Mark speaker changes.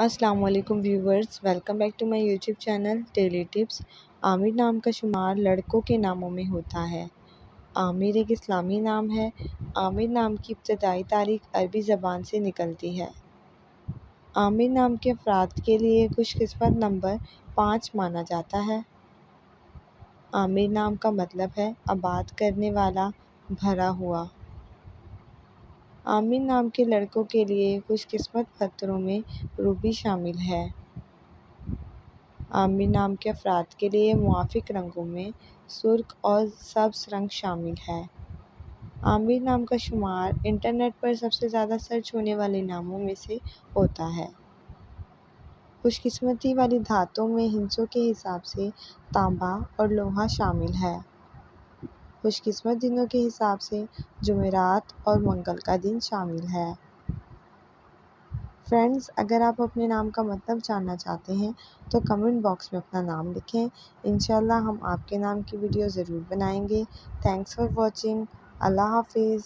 Speaker 1: السلام علیکم viewers, welcome back to my YouTube channel daily tips. Aamir نام کا شمار لڑکوں کے ناموں میں ہوتا ہے۔ عامر ایک اسلامی نام ہے۔ عامر نام کی ابتدائی تاریخ عربی زبان سے نکلتی ہے۔ عامر نام کے افراد کے لیے خوش قسمت نمبر 5 مانا جاتا ہے۔ عامر نام کا مطلب ہے آباد کرنے والا، بھرا ہوا۔ عامر نام کے لڑکوں کے لیے خوش قسمت پتھروں میں روبی شامل ہے۔ عامر نام کے افراد کے لیے موافق رنگوں میں سرخ اور سبز رنگ شامل ہے۔ عامر نام کا شمار انٹرنیٹ پر سب سے زیادہ سرچ ہونے والے ناموں میں سے ہوتا ہے۔ خوش قسمتی والی دھاتوں میں ہندسوں کے حساب سے تانبا اور لوہا شامل ہے۔ خوش قسمت دنوں کے حساب سے جمعرات اور منگل کا دن شامل ہے۔ فرینڈز، اگر آپ اپنے نام کا مطلب جاننا چاہتے ہیں تو کمنٹ باکس میں اپنا نام لکھیں۔ انشاءاللہ ہم آپ کے نام کی ویڈیو ضرور بنائیں گے۔ Thanks for watching. اللہ حافظ۔